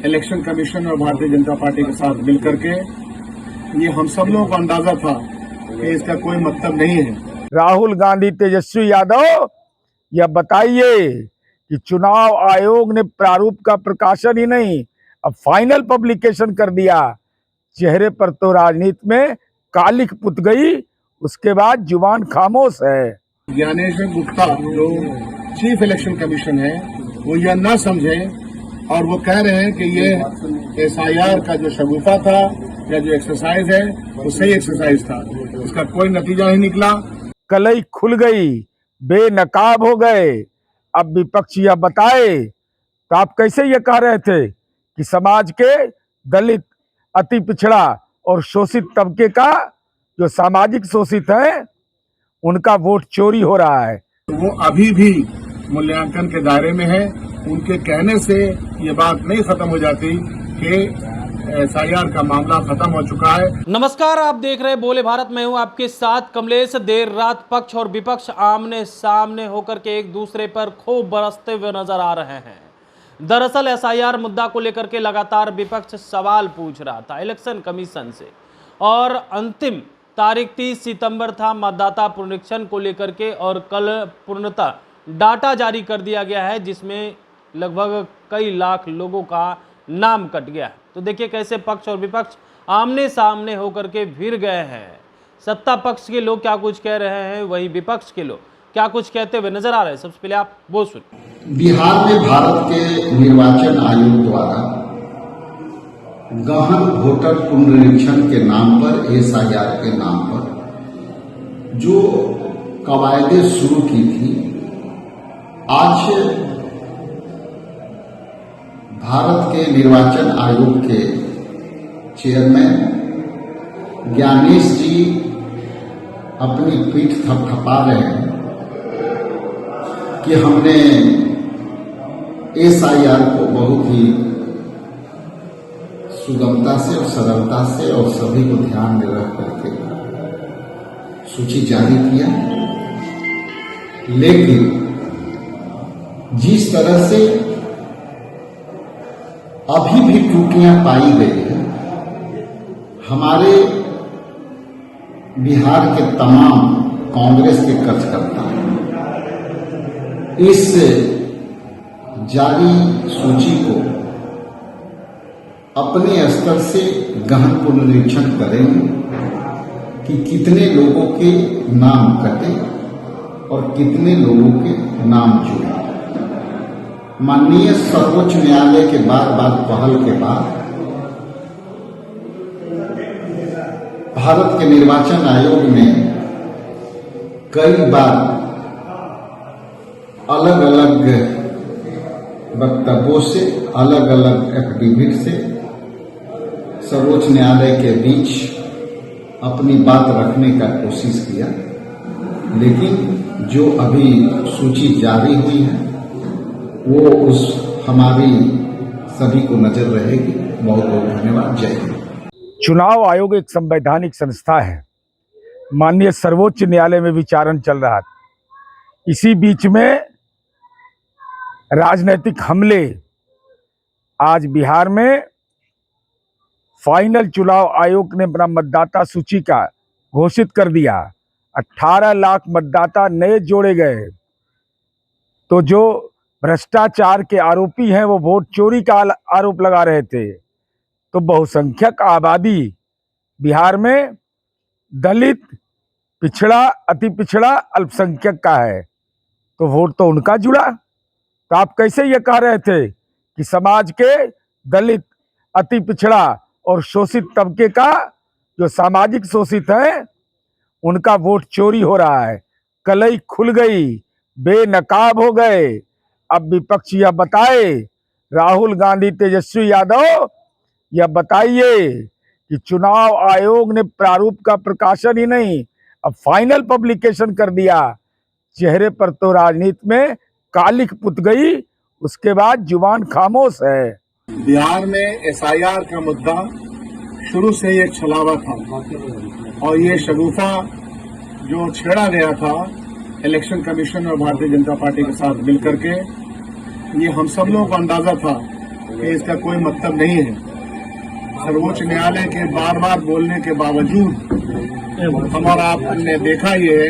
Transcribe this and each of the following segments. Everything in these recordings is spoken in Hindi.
इलेक्शन कमीशन और भारतीय जनता पार्टी के साथ मिलकर के ये हम सब लोगों को अंदाजा था कि इसका कोई मतलब नहीं है। राहुल गांधी तेजस्वी यादव, यह बताइए कि चुनाव आयोग ने प्रारूप का प्रकाशन ही नहीं, अब फाइनल पब्लिकेशन कर दिया। चेहरे पर तो राजनीति में कालिख पुत गई, उसके बाद जुबान खामोश है। ज्ञानेश्वर गुप्ता जो चीफ इलेक्शन कमीशन है वो यह न समझे और वो कह रहे हैं कि ये एसआईआर का जो शगुफा था या जो एक्सरसाइज है वो सही एक्सरसाइज था, इसका कोई नतीजा नहीं निकला। कलई खुल गई, बेनकाब हो गए। अब विपक्ष यह बताए तो आप कैसे ये कह रहे थे कि समाज के दलित, अति पिछड़ा और शोषित तबके का, जो सामाजिक शोषित है, उनका वोट चोरी हो रहा है। वो अभी भी मूल्यांकन के दायरे में है। उनके कहने से ये बात नहीं खत्म हो जाती कि एसआईआर का मामला खत्म हो चुका है। नमस्कार, आप देख रहे हैं बोले भारत में हूं आपके साथ कमलेश। देर रात पक्ष और विपक्ष आमने सामने होकर के एक दूसरे पर खूब बरसते हुए नजर आ रहे हैं। दरअसल एसआईआर मुद्दा को लेकर के लगातार विपक्ष सवाल पूछ रहा था इलेक्शन कमीशन से, और अंतिम तारीख 30 सितंबर था मतदाता पुनरीक्षण को लेकर के, और कल पूर्णतः डाटा जारी कर दिया गया है जिसमें लगभग कई लाख लोगों का नाम कट गया है। तो देखिए कैसे पक्ष और विपक्ष आमने सामने होकर के भिड़ गए हैं। सत्ता पक्ष के लोग क्या कुछ कह रहे हैं, वहीं विपक्ष के लोग क्या कुछ कहते हुए नजर आ रहे हैं। सबसे पहले आप वो सुनिए। बिहार में भारत के निर्वाचन आयोग द्वारा गहन वोटर पुनरीक्षण के नाम पर, एसआईआर के नाम पर जो कवायदे शुरू की थी, आज भारत के निर्वाचन आयोग के चेयरमैन ज्ञानेश जी अपनी पीठ थपथपा रहे हैं कि हमने एसआईआर को बहुत ही सुगमता से और सरलता से और सभी को ध्यान में रख करके सूची जारी किया, लेकिन जिस तरह से अभी भी त्रुटियां पाई गई है, हमारे बिहार के तमाम कांग्रेस के कार्यकर्ता इस जारी सूची को अपने स्तर से गहन पुनरीक्षण करेंगे कि कितने लोगों के नाम कटे और कितने लोगों के नाम जुड़े। माननीय सर्वोच्च न्यायालय के बार बार पहल के बाद भारत के निर्वाचन आयोग ने कई बार अलग अलग वक्तव्यों से, अलग अलग एफिडेविट से सर्वोच्च न्यायालय के बीच अपनी बात रखने का कोशिश किया, लेकिन जो अभी सूची जारी हुई है वो उस हमारी सभी को नजर रहेगी। बहुत बहुत धन्यवाद। जय हिंद। चुनाव आयोग एक संवैधानिक संस्था है। माननीय सर्वोच्च न्यायालय में विचारण चल रहा था। इसी बीच में राजनीतिक हमले, आज बिहार में फाइनल चुनाव आयोग ने अपना मतदाता सूची का घोषित कर दिया। 18 लाख मतदाता नए जोड़े गए। तो जो भ्रष्टाचार के आरोपी हैं वो वोट चोरी का आरोप लगा रहे थे। तो बहुसंख्यक आबादी बिहार में दलित, पिछड़ा, अति पिछड़ा, अल्पसंख्यक का है, तो वोट तो उनका जुड़ा। तो आप कैसे ये कह रहे थे कि समाज के दलित, अति पिछड़ा और शोषित तबके का, जो सामाजिक शोषित है, उनका वोट चोरी हो रहा है। कलई खुल गई, बेनकाब हो गए। अब विपक्ष यह बताए, राहुल गांधी तेजस्वी यादव, यह बताइए कि चुनाव आयोग ने प्रारूप का प्रकाशन ही नहीं, अब फाइनल पब्लिकेशन कर दिया। चेहरे पर तो राजनीति में कालिख पुत गई, उसके बाद जुबान खामोश है। बिहार में एसआईआर का मुद्दा शुरू से ही एक छलावा था, और ये शगुफा जो छेड़ा गया था इलेक्शन कमीशन और भारतीय जनता पार्टी के साथ मिलकर के, ये हम सब लोगों को अंदाजा था कि इसका कोई मतलब नहीं है। सर्वोच्च न्यायालय के बार बार बोलने के बावजूद हमारा आपने देखा ये है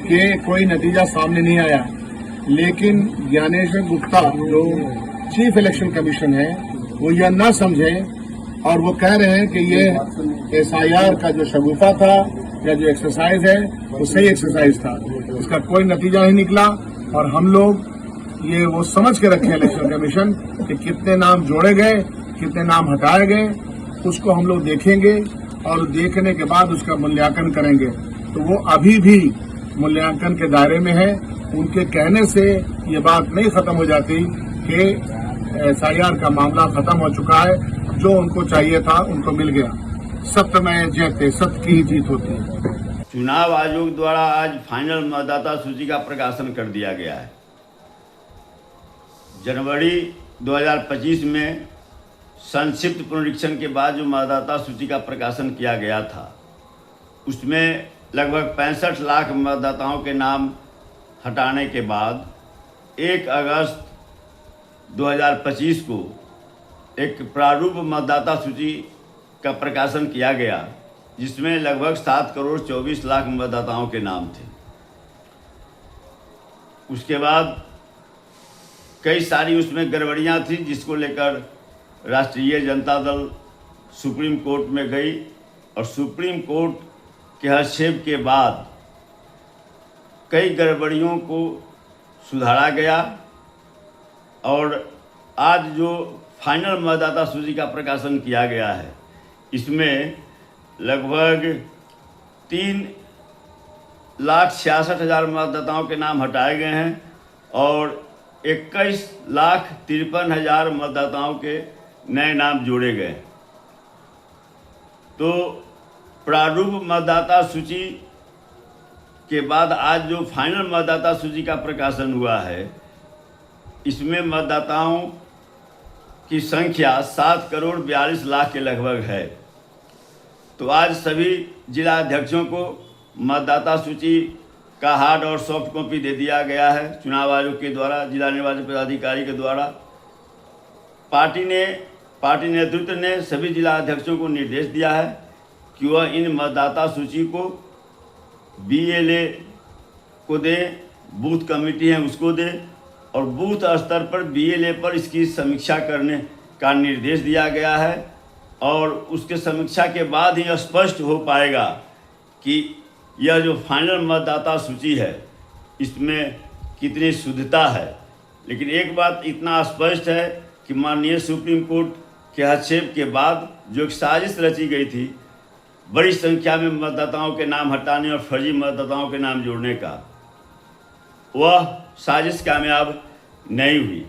कि कोई नतीजा सामने नहीं आया। लेकिन ज्ञानेश्वर गुप्ता जो चीफ इलेक्शन कमीशन है वो यह ना समझे और वो कह रहे हैं कि ये एसआईआर का जो शगुफा था या जो एक्सरसाइज है वो सही एक्सरसाइज था। इसका कोई नतीजा नहीं निकला और हम लोग ये वो समझ के रखे इलेक्शन कमीशन कि कितने नाम जोड़े गए, कितने नाम हटाए गए, उसको हम लोग देखेंगे और देखने के बाद उसका मूल्यांकन करेंगे। तो वो अभी भी मूल्यांकन के दायरे में है। उनके कहने से ये बात नहीं खत्म हो जाती कि एसआईआर का मामला खत्म हो चुका है। जो उनको चाहिए था उनको मिल गया। सत्य में जयते, सत्य की ही जीत होती है। चुनाव आयोग द्वारा आज फाइनल मतदाता सूची का प्रकाशन कर दिया गया है। जनवरी 2025 में संक्षिप्त पुनरीक्षण के बाद जो मतदाता सूची का प्रकाशन किया गया था उसमें लगभग 65 लाख मतदाताओं के नाम हटाने के बाद 1 अगस्त 2025 को एक प्रारूप मतदाता सूची का प्रकाशन किया गया जिसमें लगभग 7 करोड़ 24 लाख मतदाताओं के नाम थे। उसके बाद कई सारी उसमें गड़बड़ियां थी जिसको लेकर राष्ट्रीय जनता दल सुप्रीम कोर्ट में गई और सुप्रीम कोर्ट के हस्तक्षेप के बाद कई गड़बड़ियों को सुधारा गया और आज जो फाइनल मतदाता सूची का प्रकाशन किया गया है इसमें लगभग 3,66,000 मतदाताओं के नाम हटाए गए हैं और 21,53,000 मतदाताओं के नए नाम जोड़े गए। तो प्रारूप मतदाता सूची के बाद आज जो फाइनल मतदाता सूची का प्रकाशन हुआ है इसमें मतदाताओं की संख्या 7 करोड़ 42 लाख के लगभग है। तो आज सभी जिला अध्यक्षों को मतदाता सूची का हार्ड और सॉफ्ट कॉपी दे दिया गया है चुनाव आयोग के द्वारा, जिला निर्वाचन पदाधिकारी के द्वारा। पार्टी नेतृत्व ने सभी जिला अध्यक्षों को निर्देश दिया है कि वह इन मतदाता सूची को BLA को दें, बूथ कमेटी है उसको दें और बूथ स्तर पर BLA पर इसकी समीक्षा करने का निर्देश दिया गया है और उसके समीक्षा के बाद ही स्पष्ट हो पाएगा कि यह जो फाइनल मतदाता सूची है इसमें कितनी शुद्धता है। लेकिन एक बात इतना स्पष्ट है कि माननीय सुप्रीम कोर्ट के हस्तक्षेप के बाद जो एक साजिश रची गई थी बड़ी संख्या में मतदाताओं के नाम हटाने और फर्जी मतदाताओं के नाम जोड़ने का, वह साजिश कामयाब नहीं हुई।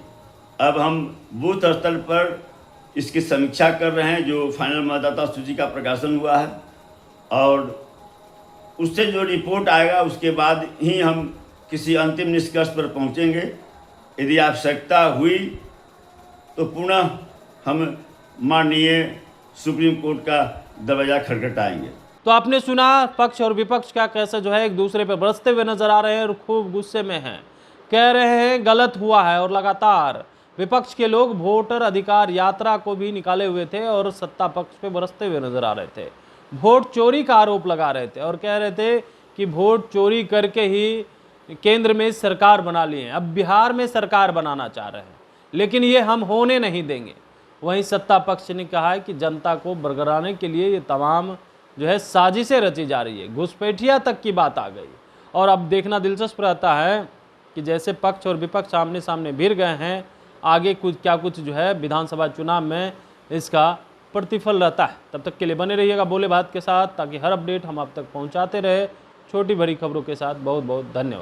अब हम बूथ स्तर पर इसकी समीक्षा कर रहे हैं जो फाइनल मतदाता सूची का प्रकाशन हुआ है और उससे जो रिपोर्ट आएगा उसके बाद ही हम किसी अंतिम निष्कर्ष पर पहुंचेंगे। यदि आवश्यकता हुई तो पुनः हम माननीय सुप्रीम कोर्ट का दरवाजा खटखटाएंगे। तो आपने सुना पक्ष और विपक्ष का कैसे जो है एक दूसरे पर बरसते हुए नजर आ रहे हैं और खूब गुस्से में हैं, कह रहे हैं गलत हुआ है और लगातार विपक्ष के लोग वोटर अधिकार यात्रा को भी निकाले हुए थे और सत्ता पक्ष पे बरसते हुए नजर आ रहे थे। वोट चोरी का आरोप लगा रहे थे और कह रहे थे कि वोट चोरी करके ही केंद्र में सरकार बना लिए हैं, अब बिहार में सरकार बनाना चाह रहे हैं, लेकिन ये हम होने नहीं देंगे। वहीं सत्ता पक्ष ने कहा है कि जनता को बरगराने के लिए ये तमाम जो है साजिशें रची जा रही है, घुसपैठिया तक की बात आ गई। और अब देखना दिलचस्प रहता है कि जैसे पक्ष और विपक्ष आमने सामने भिड़ गए हैं, आगे कुछ जो है विधानसभा चुनाव में इसका प्रतिफल रहता है। तब तक के लिए बने रहिएगा बोले भारत के साथ ताकि हर अपडेट हम आप तक पहुंचाते रहे। छोटी बड़ी खबरों के साथ बहुत बहुत धन्यवाद।